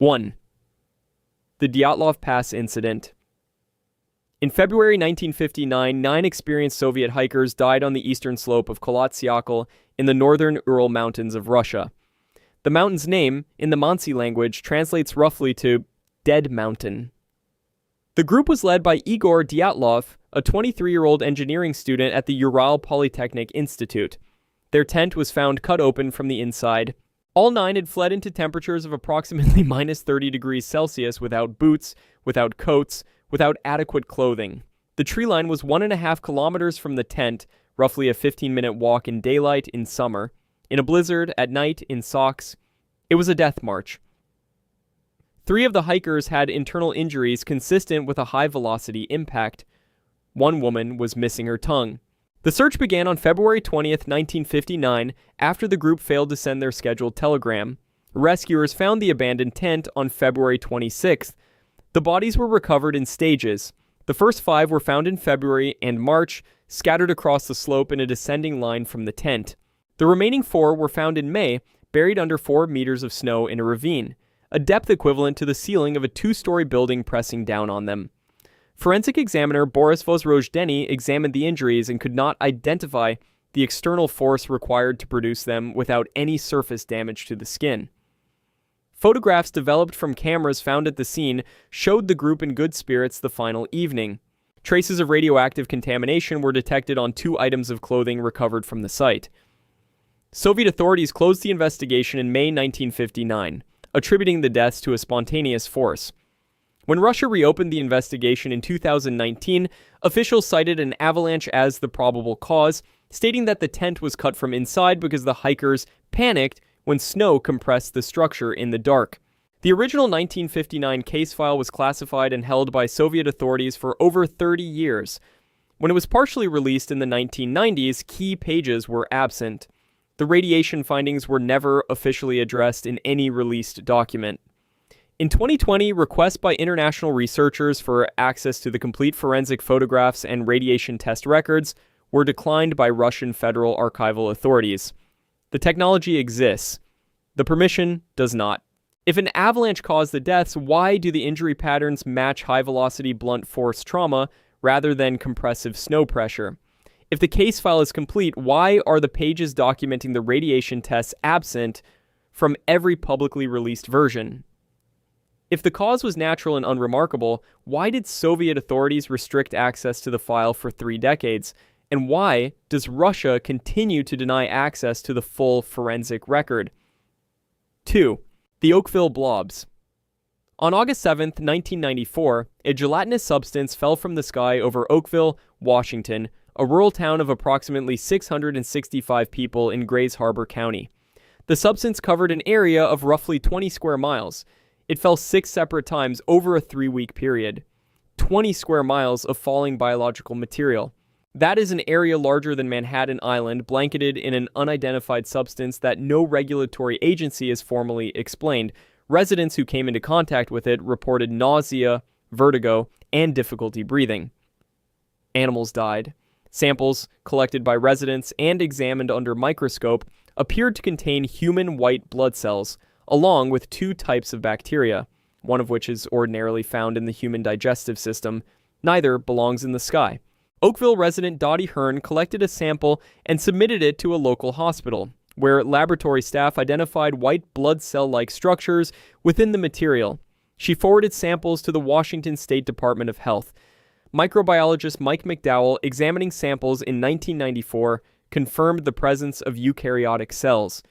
1. The Dyatlov Pass Incident. In February 1959, 9 experienced Soviet hikers died on the eastern slope of Kholat Syakhl in the northern Ural Mountains of Russia. The mountain's name, in the Mansi language, translates roughly to Dead Mountain. The group was led by Igor Dyatlov, a 23-year-old engineering student at the Ural Polytechnic Institute. Their tent was found cut open from the inside. All 9 had fled into temperatures of approximately minus 30 degrees Celsius without boots, without coats, without adequate clothing. The tree line was 1.5 kilometers from the tent, roughly a 15-minute walk in daylight in summer. In a blizzard, at night, in socks. It was a death march. 3 of the hikers had internal injuries consistent with a high-velocity impact. 1 woman was missing her tongue. The search began on February 20th, 1959, after the group failed to send their scheduled telegram. Rescuers found the abandoned tent on February 26th. The bodies were recovered in stages. The first 5 were found in February and March, scattered across the slope in a descending line from the tent. The remaining 4 were found in May, buried under 4 meters of snow in a ravine, a depth equivalent to the ceiling of a 2-story building pressing down on them. Forensic examiner Boris Vozrojdeny examined the injuries and could not identify the external force required to produce them without any surface damage to the skin. Photographs developed from cameras found at the scene showed the group in good spirits the final evening. Traces of radioactive contamination were detected on 2 items of clothing recovered from the site. Soviet authorities closed the investigation in May 1959, attributing the deaths to a spontaneous force. When Russia reopened the investigation in 2019, officials cited an avalanche as the probable cause, stating that the tent was cut from inside because the hikers panicked when snow compressed the structure in the dark. The original 1959 case file was classified and held by Soviet authorities for over 30 years. When it was partially released in the 1990s, key pages were absent. The radiation findings were never officially addressed in any released document. In 2020, requests by international researchers for access to the complete forensic photographs and radiation test records were declined by Russian federal archival authorities. The technology exists. The permission does not. If an avalanche caused the deaths, why do the injury patterns match high-velocity blunt force trauma rather than compressive snow pressure? If the case file is complete, why are the pages documenting the radiation tests absent from every publicly released version? If the cause was natural and unremarkable, why did Soviet authorities restrict access to the file for 3 decades? And why does Russia continue to deny access to the full forensic record? 2. The Oakville Blobs. On August 7, 1994, a gelatinous substance fell from the sky over Oakville, Washington, a rural town of approximately 665 people in Grays Harbor County. The substance covered an area of roughly 20 square miles. It fell 6 separate times over a 3-week period. 20 square miles of falling biological material. That is an area larger than Manhattan Island, blanketed in an unidentified substance that no regulatory agency has formally explained. Residents who came into contact with it reported nausea, vertigo, and difficulty breathing. Animals died. Samples collected by residents and examined under microscope appeared to contain human white blood cells, along with 2 types of bacteria, one of which is ordinarily found in the human digestive system. Neither belongs in the sky. Oakville resident Dottie Hearn collected a sample and submitted it to a local hospital, where laboratory staff identified white blood cell-like structures within the material. She forwarded samples to the Washington State Department of Health. Microbiologist Mike McDowell, examining samples in 1994, confirmed the presence of eukaryotic cells.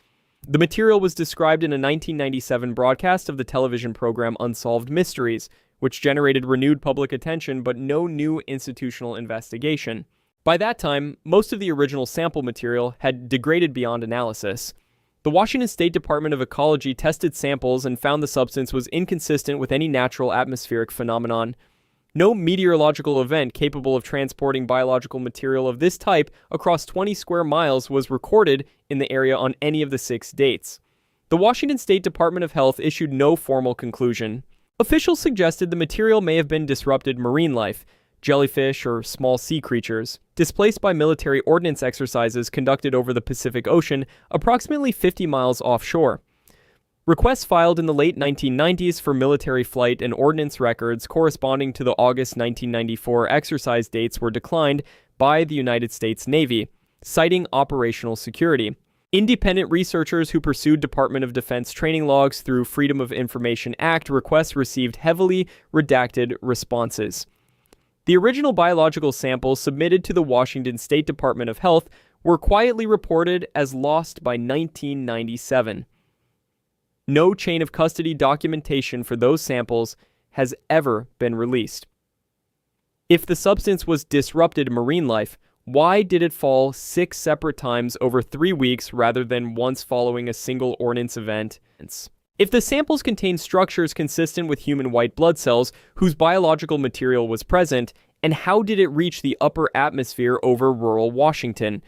The material was described in a 1997 broadcast of the television program Unsolved Mysteries, which generated renewed public attention but no new institutional investigation. By that time, most of the original sample material had degraded beyond analysis. The Washington State Department of Ecology tested samples and found the substance was inconsistent with any natural atmospheric phenomenon. No meteorological event capable of transporting biological material of this type across 20 square miles was recorded in the area on any of the 6 dates. The Washington State Department of Health issued no formal conclusion. Officials suggested the material may have been disrupted marine life, jellyfish or small sea creatures, displaced by military ordnance exercises conducted over the Pacific Ocean approximately 50 miles offshore. Requests filed in the late 1990s for military flight and ordnance records corresponding to the August 1994 exercise dates were declined by the United States Navy, citing operational security. Independent researchers who pursued Department of Defense training logs through Freedom of Information Act requests received heavily redacted responses. The original biological samples submitted to the Washington State Department of Health were quietly reported as lost by 1997. No chain of custody documentation for those samples has ever been released. If the substance was disrupted marine life, why did it fall 6 separate times over 3 weeks rather than once following a single ordnance event? If the samples contained structures consistent with human white blood cells whose biological material was present, and how did it reach the upper atmosphere over rural Washington?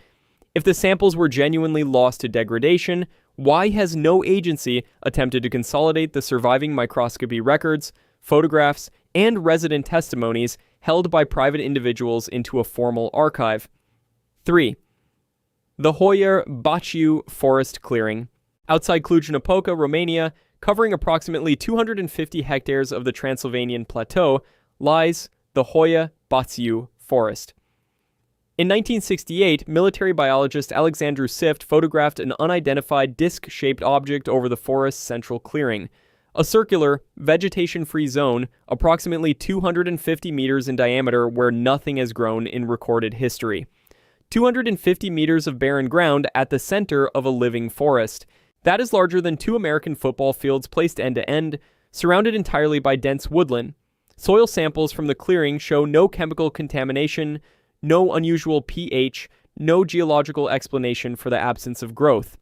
If the samples were genuinely lost to degradation, why has no agency attempted to consolidate the surviving microscopy records, photographs, and resident testimonies held by private individuals into a formal archive? 3. The Hoyer Baciu Forest Clearing. Outside Cluj-Napoca, Romania, covering approximately 250 hectares of the Transylvanian Plateau, lies the Hoyer Baciu Forest. In 1968, military biologist Alexandru Sift photographed an unidentified disc-shaped object over the forest's central clearing, a circular, vegetation-free zone approximately 250 meters in diameter where nothing has grown in recorded history. 250 meters of barren ground at the center of a living forest. That is larger than 2 American football fields placed end-to-end, surrounded entirely by dense woodland. Soil samples from the clearing show no chemical contamination, no unusual pH, no geological explanation for the absence of growth.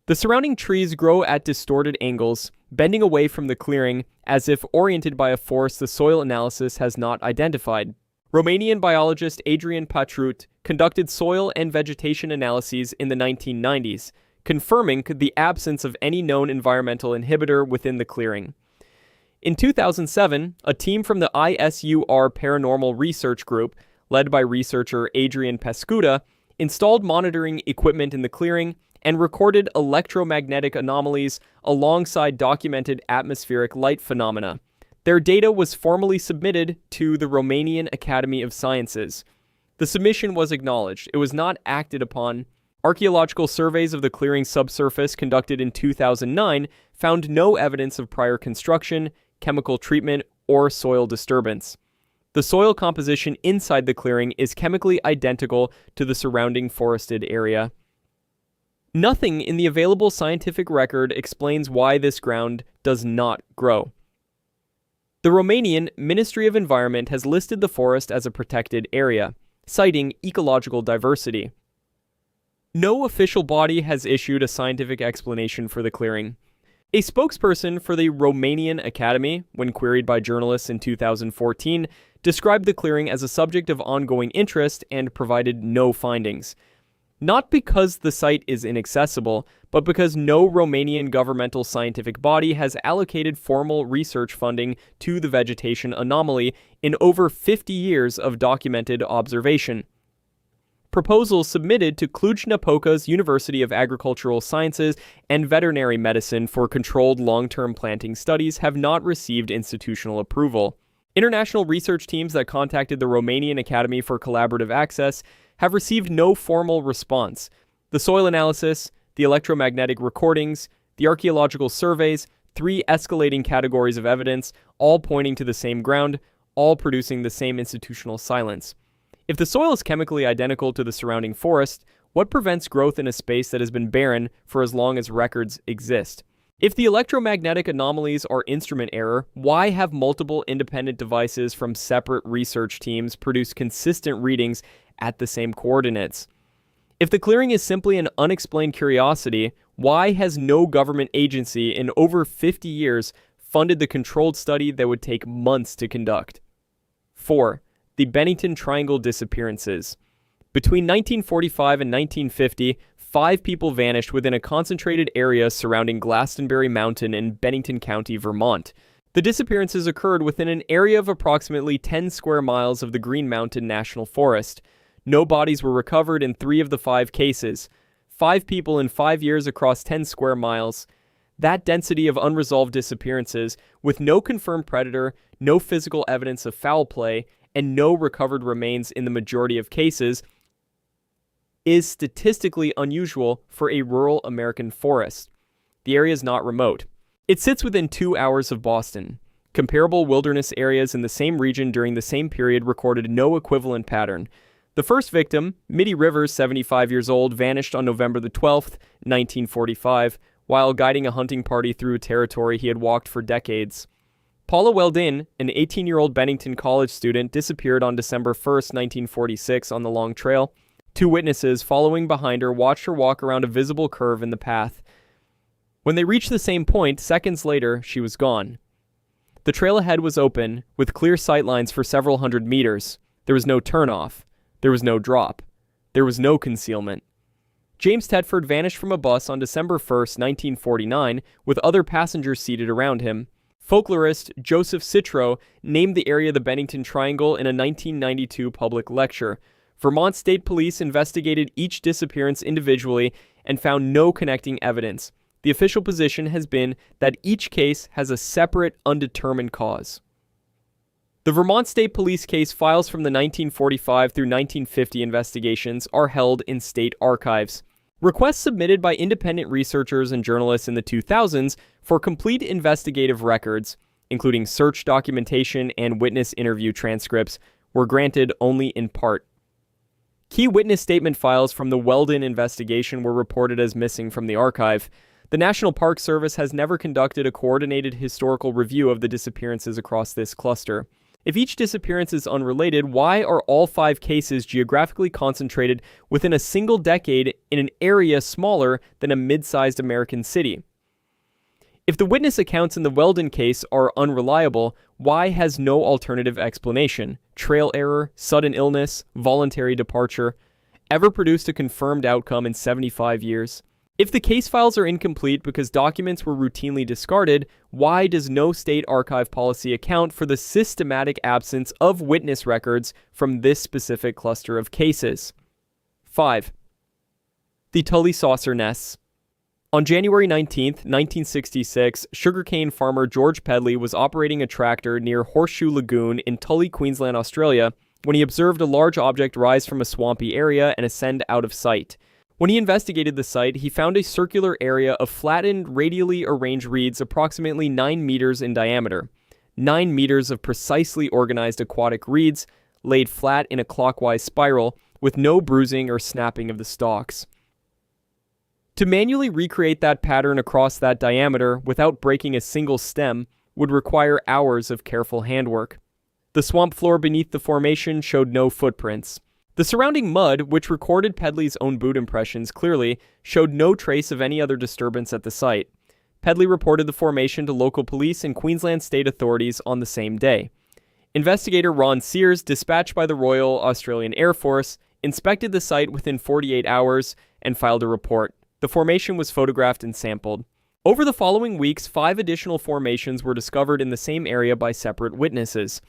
The surrounding trees grow at distorted angles, bending away from the clearing as if oriented by a force the soil analysis has not identified. Romanian biologist Adrian Patrut conducted soil and vegetation analyses in the 1990s, confirming the absence of any known environmental inhibitor within the clearing. In 2007, a team from the ISUR Paranormal Research Group, led by researcher Adrian Pescuda, installed monitoring equipment in the clearing and recorded electromagnetic anomalies alongside documented atmospheric light phenomena. Their data was formally submitted to the Romanian Academy of Sciences. The submission was acknowledged. It was not acted upon. Archaeological surveys of the clearing's subsurface conducted in 2009 found no evidence of prior construction, chemical treatment, or soil disturbance. The soil composition inside the clearing is chemically identical to the surrounding forested area. Nothing in the available scientific record explains why this ground does not grow. The Romanian Ministry of Environment has listed the forest as a protected area, citing ecological diversity. No official body has issued a scientific explanation for the clearing. A spokesperson for the Romanian Academy, when queried by journalists in 2014, described the clearing as a subject of ongoing interest and provided no findings. Not because the site is inaccessible, but because no Romanian governmental scientific body has allocated formal research funding to the vegetation anomaly in over 50 years of documented observation. Proposals submitted to Cluj-Napoca's University of Agricultural Sciences and Veterinary Medicine for controlled long-term planting studies have not received institutional approval. International research teams that contacted the Romanian Academy for Collaborative Access have received no formal response. The soil analysis, the electromagnetic recordings, the archaeological surveys, 3 escalating categories of evidence, all pointing to the same ground, all producing the same institutional silence. If the soil is chemically identical to the surrounding forest, what prevents growth in a space that has been barren for as long as records exist? If the electromagnetic anomalies are instrument error, why have multiple independent devices from separate research teams produce consistent readings at the same coordinates? If the clearing is simply an unexplained curiosity, why has no government agency in over 50 years funded the controlled study that would take months to conduct? 4. The Bennington Triangle disappearances. Between 1945 and 1950, 5 people vanished within a concentrated area surrounding Glastonbury Mountain in Bennington County, Vermont. The disappearances occurred within an area of approximately 10 square miles of the Green Mountain National Forest. No bodies were recovered in 3 of the 5 cases. 5 people in 5 years across 10 square miles. That density of unresolved disappearances, with no confirmed predator, no physical evidence of foul play, and no recovered remains in the majority of cases, is statistically unusual for a rural American forest. The area is not remote. It sits within 2 hours of Boston. Comparable wilderness areas in the same region during the same period recorded no equivalent pattern. The first victim, Mitty Rivers, 75 years old, vanished on November the 12th, 1945, while guiding a hunting party through a territory he had walked for decades. Paula Weldin, an 18-year-old Bennington College student, disappeared on December 1st, 1946 on the Long Trail. 2 witnesses following behind her watched her walk around a visible curve in the path. When they reached the same point, seconds later, she was gone. The trail ahead was open, with clear sightlines for several hundred meters. There was no turnoff. There was no drop. There was no concealment. James Tedford vanished from a bus on December 1st, 1949, with other passengers seated around him. Folklorist Joseph Citro named the area the Bennington Triangle in a 1992 public lecture. Vermont State Police investigated each disappearance individually and found no connecting evidence. The official position has been that each case has a separate, undetermined cause. The Vermont State Police case files from the 1945 through 1950 investigations are held in state archives. Requests submitted by independent researchers and journalists in the 2000s for complete investigative records, including search documentation and witness interview transcripts, were granted only in part. Key witness statement files from the Weldin investigation were reported as missing from the archive. The National Park Service has never conducted a coordinated historical review of the disappearances across this cluster. If each disappearance is unrelated, why are all 5 cases geographically concentrated within a single decade in an area smaller than a mid-sized American city? If the witness accounts in the Weldin case are unreliable, why has no alternative explanation, trail error, sudden illness, voluntary departure, ever produced a confirmed outcome in 75 years? If the case files are incomplete because documents were routinely discarded, why does no state archive policy account for the systematic absence of witness records from this specific cluster of cases? 5. The Tully Saucer Nests. On January 19, 1966, sugarcane farmer George Pedley was operating a tractor near Horseshoe Lagoon in Tully, Queensland, Australia, when he observed a large object rise from a swampy area and ascend out of sight. When he investigated the site, he found a circular area of flattened, radially arranged reeds approximately 9 meters in diameter. 9 meters of precisely organized aquatic reeds laid flat in a clockwise spiral, with no bruising or snapping of the stalks. To manually recreate that pattern across that diameter without breaking a single stem would require hours of careful handwork. The swamp floor beneath the formation showed no footprints. The surrounding mud, which recorded Pedley's own boot impressions clearly, showed no trace of any other disturbance at the site. Pedley reported the formation to local police and Queensland state authorities on the same day. Investigator Ron Sears, dispatched by the Royal Australian Air Force, inspected the site within 48 hours and filed a report. The formation was photographed and sampled. Over the following weeks, 5 additional formations were discovered in the same area by separate witnesses.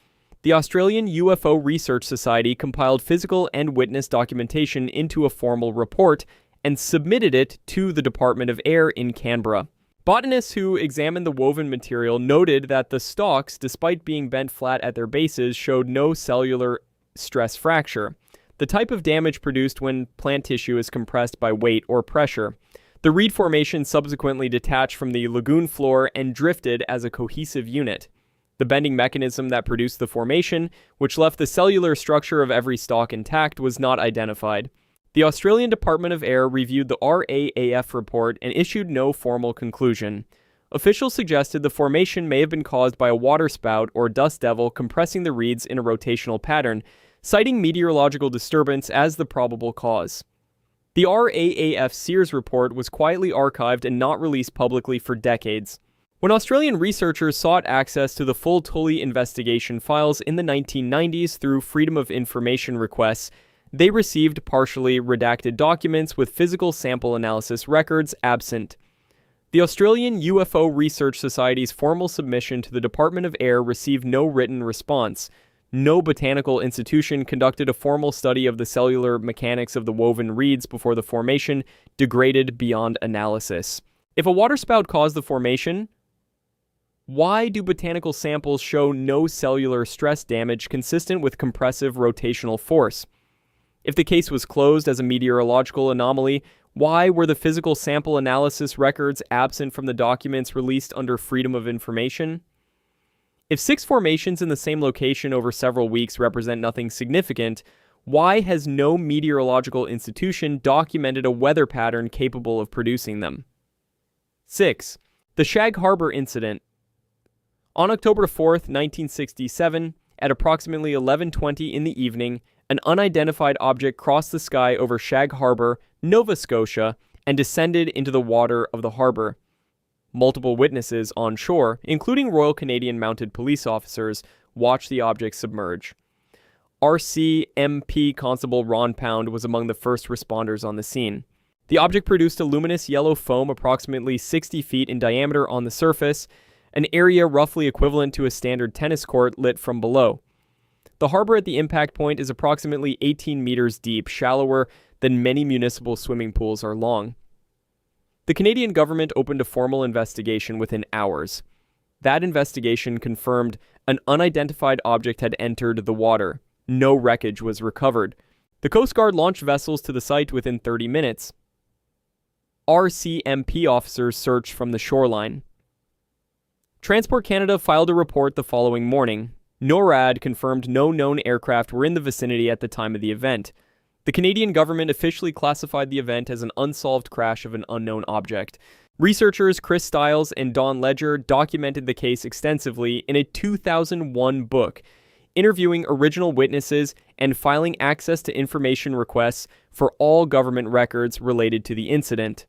The Australian UFO Research Society compiled physical and witness documentation into a formal report and submitted it to the Department of Air in Canberra. Botanists who examined the woven material noted that the stalks, despite being bent flat at their bases, showed no cellular stress fracture, the type of damage produced when plant tissue is compressed by weight or pressure. The reed formation subsequently detached from the lagoon floor and drifted as a cohesive unit. The bending mechanism that produced the formation, which left the cellular structure of every stalk intact, was not identified. The Australian Department of Air reviewed the RAAF report and issued no formal conclusion. Officials suggested the formation may have been caused by a waterspout or dust devil compressing the reeds in a rotational pattern, citing meteorological disturbance as the probable cause. The RAAF Sears report was quietly archived and not released publicly for decades. When Australian researchers sought access to the full Tully investigation files in the 1990s through Freedom of Information requests, they received partially redacted documents with physical sample analysis records absent. The Australian UFO Research Society's formal submission to the Department of Air received no written response. No botanical institution conducted a formal study of the cellular mechanics of the woven reeds before the formation degraded beyond analysis. If a waterspout caused the formation, why do botanical samples show no cellular stress damage consistent with compressive rotational force? If the case was closed as a meteorological anomaly, why were the physical sample analysis records absent from the documents released under Freedom of Information? If 6 formations in the same location over several weeks represent nothing significant, why has no meteorological institution documented a weather pattern capable of producing them? 6. The Shag Harbor Incident. On October 4th, 1967, at approximately 11:20 in the evening, an unidentified object crossed the sky over Shag Harbor, Nova Scotia, and descended into the water of the harbor. Multiple witnesses on shore, including Royal Canadian Mounted Police officers, watched the object submerge. RCMP Constable Ron Pound was among the first responders on the scene. The object produced a luminous yellow foam approximately 60 feet in diameter on the surface, an area roughly equivalent to a standard tennis court lit from below. The harbor at the impact point is approximately 18 meters deep, shallower than many municipal swimming pools are long. The Canadian government opened a formal investigation within hours. That investigation confirmed an unidentified object had entered the water. No wreckage was recovered. The Coast Guard launched vessels to the site within 30 minutes. RCMP officers searched from the shoreline. Transport Canada filed a report the following morning. NORAD confirmed no known aircraft were in the vicinity at the time of the event. The Canadian government officially classified the event as an unsolved crash of an unknown object. Researchers Chris Stiles and Don Ledger documented the case extensively in a 2001 book, interviewing original witnesses and filing access to information requests for all government records related to the incident.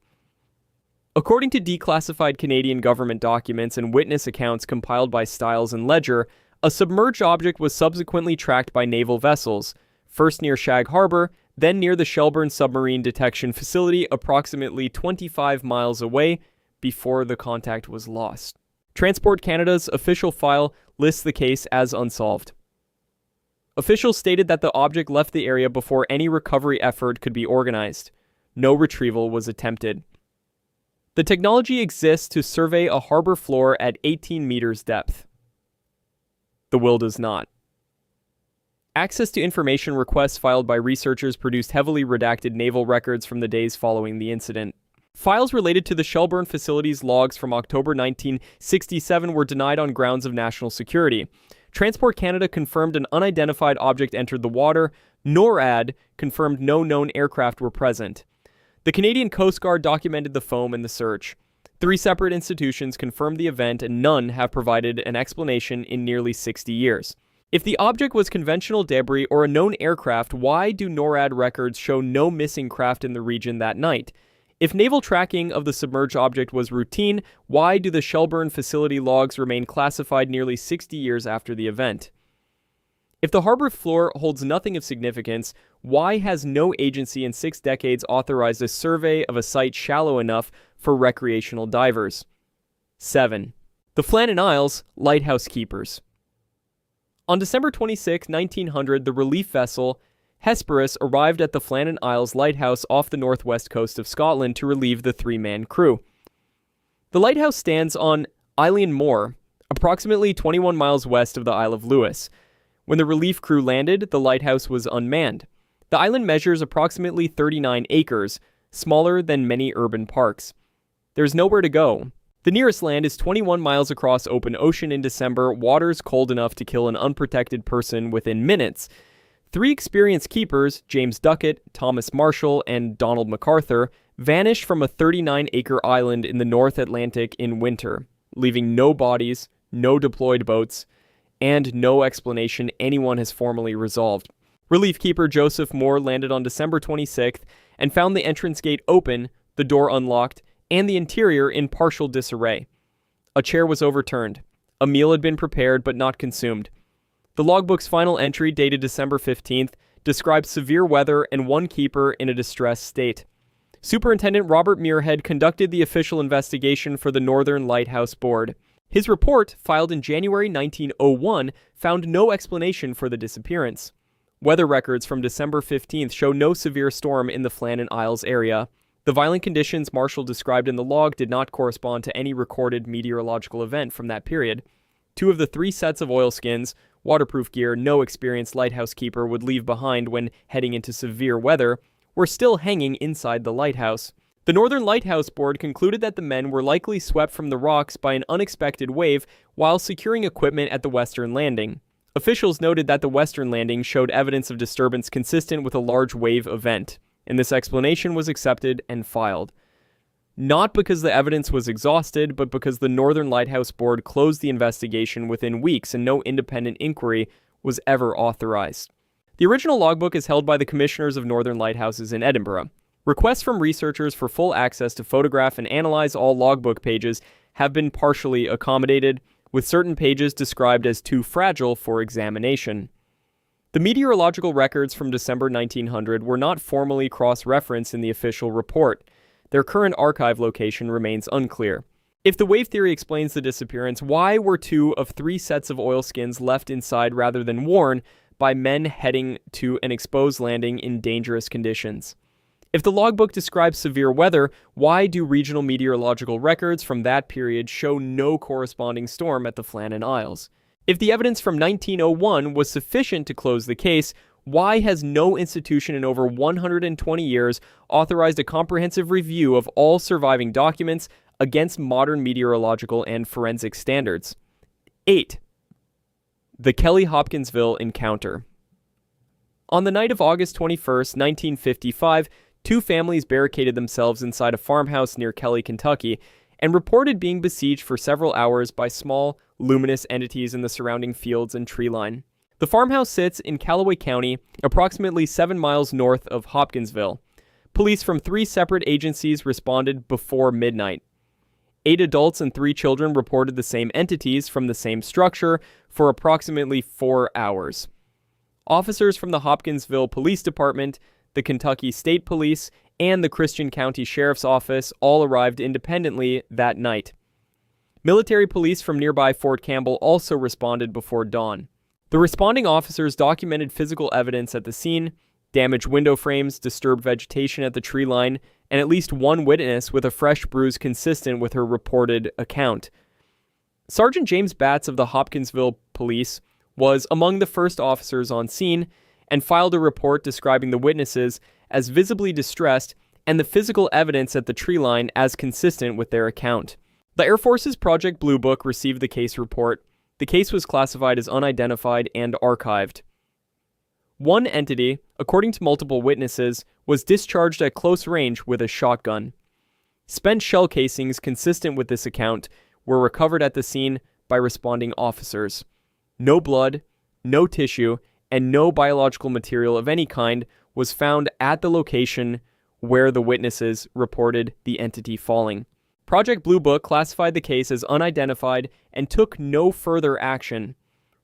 According to declassified Canadian government documents and witness accounts compiled by Stiles and Ledger, a submerged object was subsequently tracked by naval vessels, first near Shag Harbor, then near the Shelburne Submarine Detection Facility approximately 25 miles away before the contact was lost. Transport Canada's official file lists the case as unsolved. Officials stated that the object left the area before any recovery effort could be organized. No retrieval was attempted. The technology exists to survey a harbor floor at 18 meters depth. The will does not. Access to information requests filed by researchers produced heavily redacted naval records from the days following the incident. Files related to the Shelburne facility's logs from October 1967 were denied on grounds of national security. Transport Canada confirmed an unidentified object entered the water. NORAD confirmed no known aircraft were present. The Canadian Coast Guard documented the foam and the search. 3 separate institutions confirmed the event, and none have provided an explanation in nearly 60 years. If the object was conventional debris or a known aircraft, why do NORAD records show no missing craft in the region that night? If naval tracking of the submerged object was routine, why do the Shelburne facility logs remain classified nearly 60 years after the event? If the harbor floor holds nothing of significance, why has no agency in 6 decades authorized a survey of a site shallow enough for recreational divers? 7. The Flannan Isles Lighthouse Keepers. On December 26, 1900, the relief vessel Hesperus arrived at the Flannan Isles Lighthouse off the northwest coast of Scotland to relieve the 3-man crew. The lighthouse stands on Eilean Moor, approximately 21 miles west of the Isle of Lewis. When the relief crew landed, the lighthouse was unmanned. The island measures approximately 39 acres, smaller than many urban parks. There's nowhere to go. The nearest land is 21 miles across open ocean in December, waters cold enough to kill an unprotected person within minutes. 3 experienced keepers, James Duckett, Thomas Marshall, and Donald MacArthur, vanished from a 39-acre island in the North Atlantic in winter, leaving no bodies, no deployed boats, and no explanation anyone has formally resolved. Relief keeper Joseph Moore landed on December 26th and found the entrance gate open, the door unlocked, and the interior in partial disarray. A chair was overturned. A meal had been prepared but not consumed. The logbook's final entry, dated December 15th, describes severe weather and 1 keeper in a distressed state. Superintendent Robert Muirhead conducted the official investigation for the Northern Lighthouse Board. His report, filed in January 1901, found no explanation for the disappearance. Weather records from December 15th show no severe storm in the Flannan Isles area. The violent conditions Marshall described in the log did not correspond to any recorded meteorological event from that period. 2 of the 3 sets of oilskins, waterproof gear no experienced lighthouse keeper would leave behind when heading into severe weather, were still hanging inside the lighthouse. The Northern Lighthouse Board concluded that the men were likely swept from the rocks by an unexpected wave while securing equipment at the western landing. Officials noted that the western landing showed evidence of disturbance consistent with a large wave event, and this explanation was accepted and filed. Not because the evidence was exhausted, but because the Northern Lighthouse Board closed the investigation within weeks and no independent inquiry was ever authorized. The original logbook is held by the Commissioners of Northern Lighthouses in Edinburgh. Requests from researchers for full access to photograph and analyze all logbook pages have been partially accommodated, with certain pages described as too fragile for examination. The meteorological records from December 1900 were not formally cross-referenced in the official report. Their current archive location remains unclear. If the wave theory explains the disappearance, why were 2 of 3 sets of oilskins left inside rather than worn by men heading to an exposed landing in dangerous conditions? If the logbook describes severe weather, why do regional meteorological records from that period show no corresponding storm at the Flannan Isles? If the evidence from 1901 was sufficient to close the case, why has no institution in over 120 years authorized a comprehensive review of all surviving documents against modern meteorological and forensic standards? 8. The Kelly-Hopkinsville Encounter. On the night of August 21st, 1955, 2 families barricaded themselves inside a farmhouse near Kelly, Kentucky, and reported being besieged for several hours by small, luminous entities in the surrounding fields and tree line. The farmhouse sits in Callaway County, approximately 7 miles north of Hopkinsville. Police from 3 separate agencies responded before midnight. 8 adults and 3 children reported the same entities from the same structure for approximately 4 hours. Officers from the Hopkinsville Police Department, the Kentucky State Police, and the Christian County Sheriff's Office all arrived independently that night. Military police from nearby Fort Campbell also responded before dawn. The responding officers documented physical evidence at the scene, damaged window frames, disturbed vegetation at the tree line, and at least 1 witness with a fresh bruise consistent with her reported account. Sergeant James Batts of the Hopkinsville Police was among the first officers on scene and filed a report describing the witnesses as visibly distressed and the physical evidence at the tree line as consistent with their account. The Air Force's Project Blue Book received the case report. The case was classified as unidentified and archived. 1 entity, according to multiple witnesses, was discharged at close range with a shotgun. Spent shell casings consistent with this account were recovered at the scene by responding officers. No blood, no tissue, and no biological material of any kind was found at the location where the witnesses reported the entity falling. Project Blue Book classified the case as unidentified and took no further action.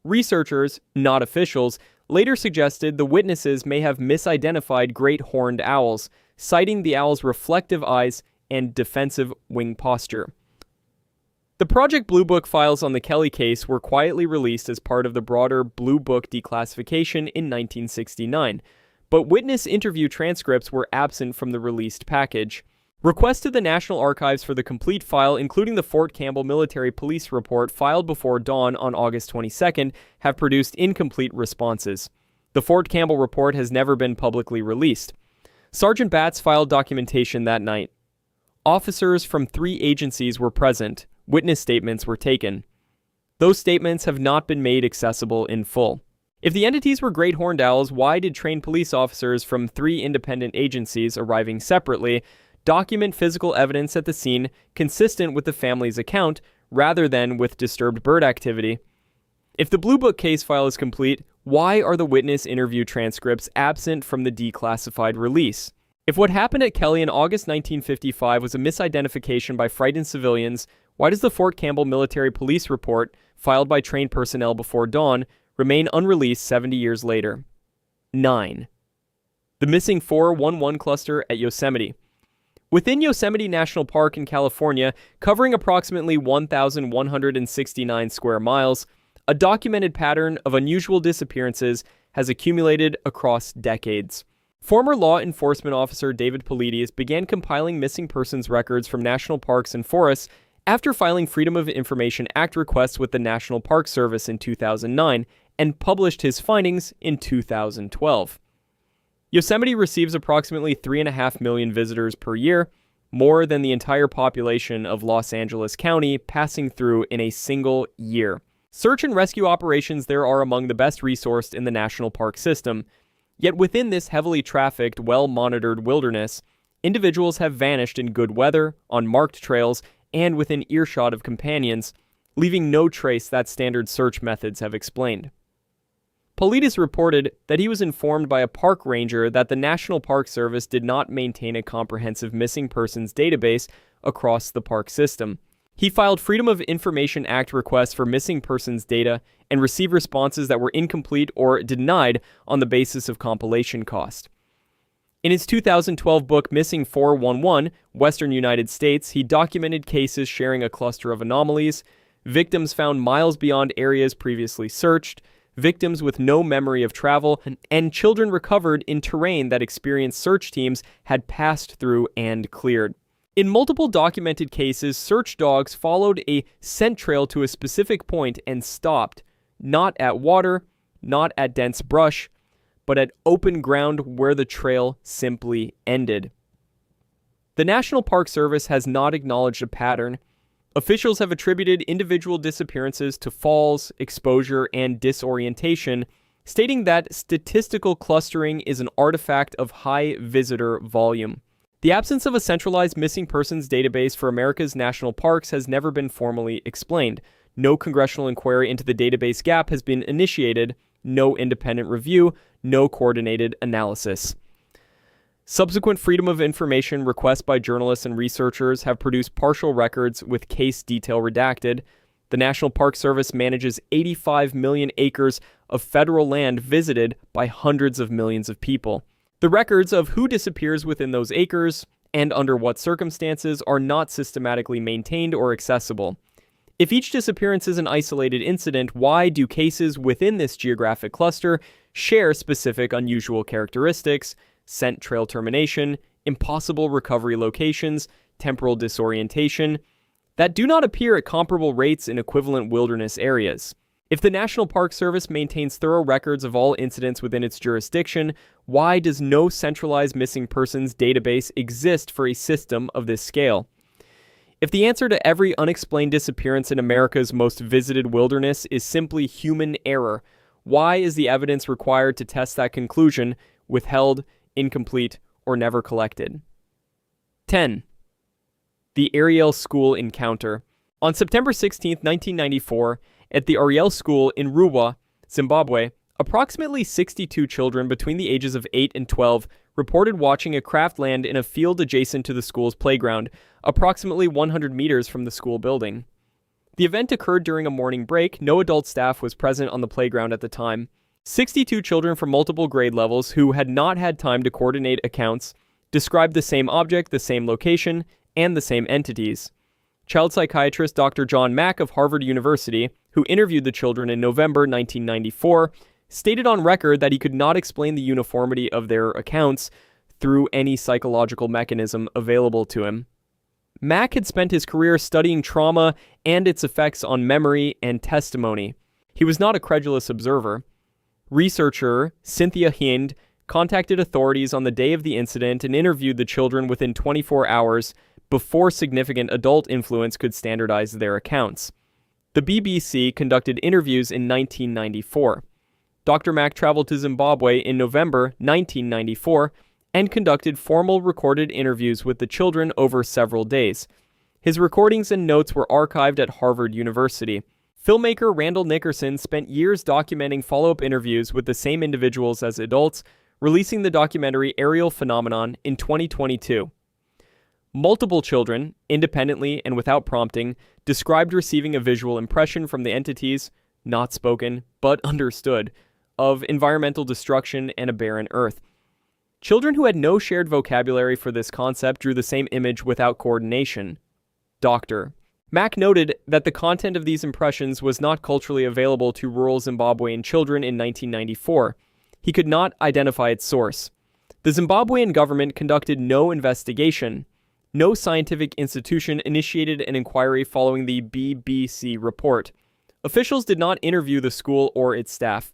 Researchers, not officials, later suggested the witnesses may have misidentified great horned owls, citing the owl's reflective eyes and defensive wing posture. The Project Blue Book files on the Kelly case were quietly released as part of the broader Blue Book declassification in 1969, but witness interview transcripts were absent from the released package. Requests to the National Archives for the complete file, including the Fort Campbell Military Police Report filed before dawn on August 22nd, have produced incomplete responses. The Fort Campbell report has never been publicly released. Sergeant Batts filed documentation that night. Officers from 3 agencies were present. Witness statements were taken. Those statements have not been made accessible in full. If the entities were great horned owls, why did trained police officers from 3 independent agencies arriving separately document physical evidence at the scene consistent with the family's account rather than with disturbed bird activity? If the Blue Book case file is complete, why are the witness interview transcripts absent from the declassified release? If what happened at Kelly in August 1955 was a misidentification by frightened civilians, why does the Fort Campbell Military Police Report, filed by trained personnel before dawn, remain unreleased 70 years later? 9. The missing 411 cluster at Yosemite. Within Yosemite National Park in California, covering approximately 1,169 square miles, a documented pattern of unusual disappearances has accumulated across decades. Former law enforcement officer David Polides began compiling missing persons records from national parks and forests after filing Freedom of Information Act requests with the National Park Service in 2009 and published his findings in 2012. Yosemite receives approximately 3.5 million visitors per year, more than the entire population of Los Angeles County passing through in a single year. Search and rescue operations there are among the best resourced in the national park system. Yet within this heavily trafficked, well-monitored wilderness, individuals have vanished in good weather, on marked trails, and within earshot of companions, leaving no trace that standard search methods have explained. Polides reported that he was informed by a park ranger that the National Park Service did not maintain a comprehensive missing persons database across the park system. He filed Freedom of Information Act requests for missing persons data and received responses that were incomplete or denied on the basis of compilation cost. In his 2012 book Missing 411, Western United States, he documented cases sharing a cluster of anomalies, victims found miles beyond areas previously searched, victims with no memory of travel, and children recovered in terrain that experienced search teams had passed through and cleared. In multiple documented cases, search dogs followed a scent trail to a specific point and stopped, not at water, not at dense brush, but at open ground where the trail simply ended. The National Park Service has not acknowledged a pattern. Officials have attributed individual disappearances to falls, exposure, and disorientation, stating that statistical clustering is an artifact of high visitor volume. The absence of a centralized missing persons database for America's national parks has never been formally explained. No congressional inquiry into the database gap has been initiated, no independent review, no coordinated analysis. Subsequent Freedom of Information requests by journalists and researchers have produced partial records with case detail redacted. The National Park Service manages 85 million acres of federal land visited by hundreds of millions of people. The records of who disappears within those acres and under what circumstances are not systematically maintained or accessible. If each disappearance is an isolated incident, why do cases within this geographic cluster share specific unusual characteristics, scent trail termination, impossible recovery locations, temporal disorientation, that do not appear at comparable rates in equivalent wilderness areas? If the National Park Service maintains thorough records of all incidents within its jurisdiction, why does no centralized missing persons database exist for a system of this scale? If the answer to every unexplained disappearance in America's most visited wilderness is simply human error, why is the evidence required to test that conclusion withheld, incomplete, or never collected? 10. The Ariel School Encounter. On September 16, 1994, at the Ariel School in Ruwa, Zimbabwe, approximately 62 children between the ages of 8 and 12 reported watching a craft land in a field adjacent to the school's playground, approximately 100 meters from the school building. The event occurred during a morning break. No adult staff was present on the playground at the time. 62 children from multiple grade levels who had not had time to coordinate accounts described the same object, the same location, and the same entities. Child psychiatrist Dr. John Mack of Harvard University, who interviewed the children in November 1994, stated on record that he could not explain the uniformity of their accounts through any psychological mechanism available to him. Mack had spent his career studying trauma and its effects on memory and testimony. He was not a credulous observer. Researcher Cynthia Hind contacted authorities on the day of the incident and interviewed the children within 24 hours before significant adult influence could standardize their accounts. The BBC conducted interviews in 1994. Dr. Mack traveled to Zimbabwe in November 1994 and conducted formal recorded interviews with the children over several days. His recordings and notes were archived at Harvard University. Filmmaker Randall Nickerson spent years documenting follow-up interviews with the same individuals as adults, releasing the documentary Aerial Phenomenon in 2022. Multiple children, independently and without prompting, described receiving a visual impression from the entities, not spoken, but understood, of environmental destruction and a barren earth. Children who had no shared vocabulary for this concept drew the same image without coordination. Doctor. Mack noted that the content of these impressions was not culturally available to rural Zimbabwean children in 1994. He could not identify its source. The Zimbabwean government conducted no investigation. No scientific institution initiated an inquiry following the BBC report. Officials did not interview the school or its staff.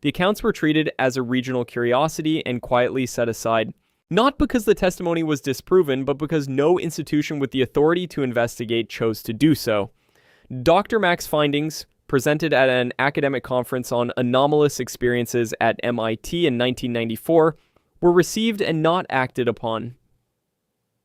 The accounts were treated as a regional curiosity and quietly set aside. Not because the testimony was disproven, but because no institution with the authority to investigate chose to do so. Dr. Mack's findings, presented at an academic conference on anomalous experiences at MIT in 1994, were received and not acted upon.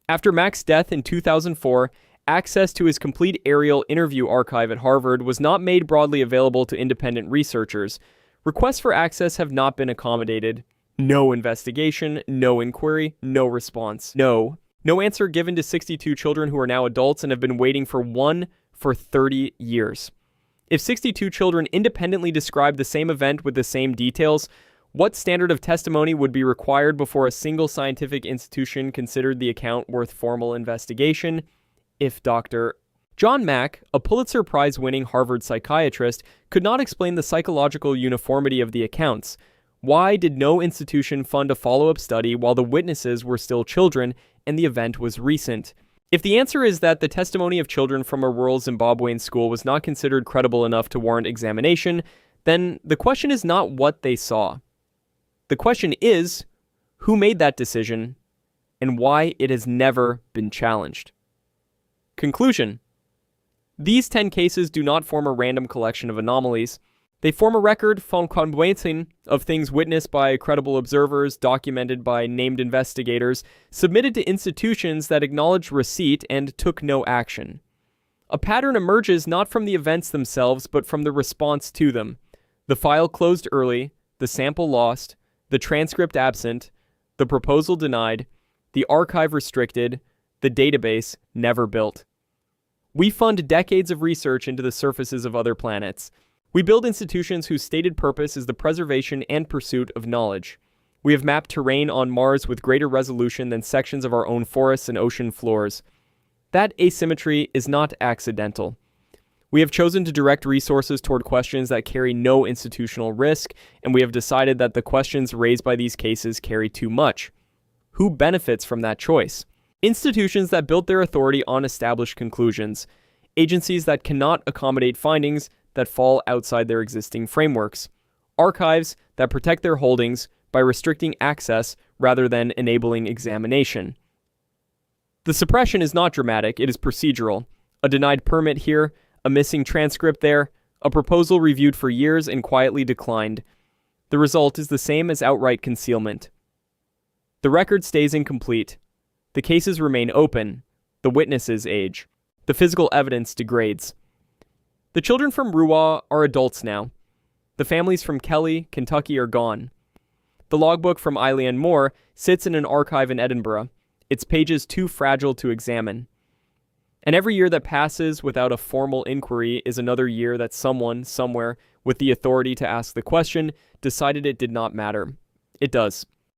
After Mack's death in 2004, access to his complete aerial interview archive at Harvard was not made broadly available to independent researchers. Requests for access have not been accommodated. No investigation, no inquiry, no response. No answer given to 62 children who are now adults and have been waiting for one for 30 years. If 62 children independently describe the same event with the same details, what standard of testimony would be required before a single scientific institution considered the account worth formal investigation? If Dr. John Mack, a Pulitzer Prize-winning Harvard psychiatrist, could not explain the psychological uniformity of the accounts, why did no institution fund a follow-up study while the witnesses were still children and the event was recent? If the answer is that the testimony of children from a rural Zimbabwean school was not considered credible enough to warrant examination, then the question is not what they saw. The question is, who made that decision and why it has never been challenged? Conclusion. These 10 cases do not form a random collection of anomalies. They form a record von Conweiten of things witnessed by credible observers, documented by named investigators, submitted to institutions that acknowledged receipt and took no action. A pattern emerges not from the events themselves, but from the response to them. The file closed early, the sample lost, the transcript absent, the proposal denied, the archive restricted, the database never built. We fund decades of research into the surfaces of other planets. We build institutions whose stated purpose is the preservation and pursuit of knowledge. We have mapped terrain on Mars with greater resolution than sections of our own forests and ocean floors. That asymmetry is not accidental. We have chosen to direct resources toward questions that carry no institutional risk, and we have decided that the questions raised by these cases carry too much. Who benefits from that choice? Institutions that built their authority on established conclusions. Agencies that cannot accommodate findings that fall outside their existing frameworks. Archives that protect their holdings by restricting access rather than enabling examination. The suppression is not dramatic, it is procedural. A denied permit here, a missing transcript there, a proposal reviewed for years and quietly declined. The result is the same as outright concealment. The record stays incomplete. The cases remain open. The witnesses age. The physical evidence degrades. The children from Ruwa are adults now. The families from Kelly, Kentucky are gone. The logbook from Eilean Moore sits in an archive in Edinburgh, its pages too fragile to examine. And every year that passes without a formal inquiry is another year that someone, somewhere, with the authority to ask the question, decided it did not matter. It does.